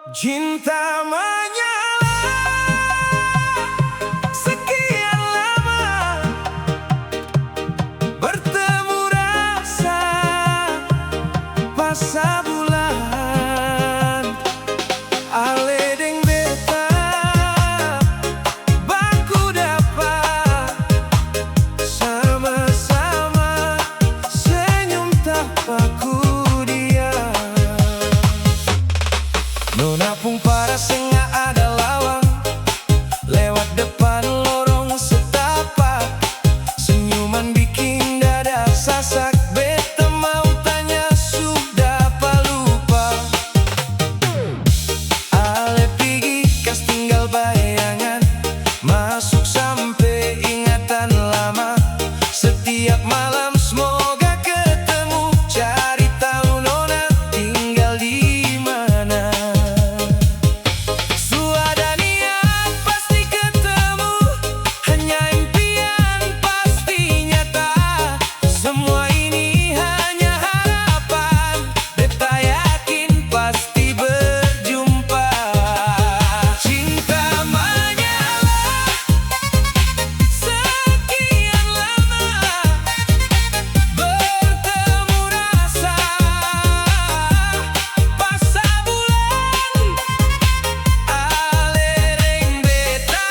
Cinta menyala sekian lama, bertemu rasa pas bulan. Ale deng beta baku dapat sama-sama senyum tapaku dia. Nona pun para senga ada lawang lewat depan lorong setapak, senyuman bikin dada sasak. Beta mau tanya sudah apa lupa, ale pigi kas tinggal bayangan masuk sampai ingatan lama. Setiap malam semoga ketemu, cari tahu nona tinggal di mana. Suada niat pasti ketemu, hanya impian pasti nyata. Semua ini hanya harapan, beta yakin pasti berjumpa. Cinta menyala sekian lama, bertemu rasa pas bulan. Ale deng beta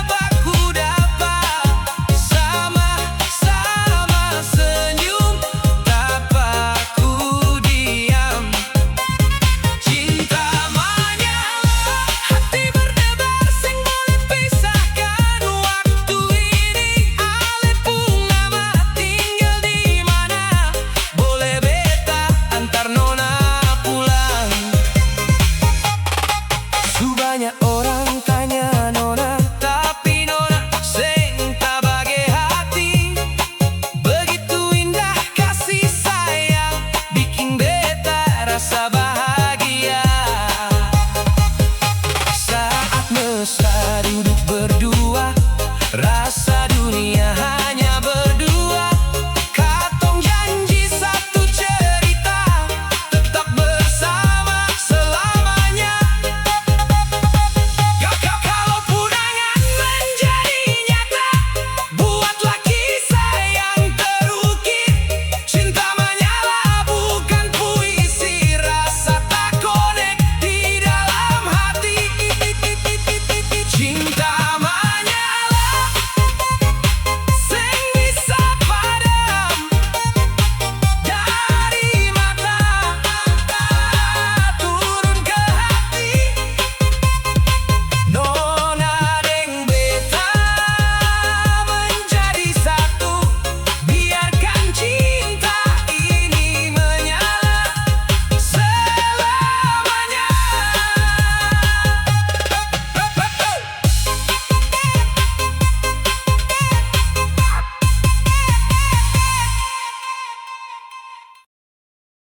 baku dapat sama-sama senyum tapaku diam. Cinta menyala, hati berdebar sing boleh pisahkan waktu ini. Ale pun nama tinggal di mana, boleh beta antar nona pulang. Su banyak orang tanya nona, tapi nona seng tabage hati. Begitu indah kasih sayang, bikin beta rasa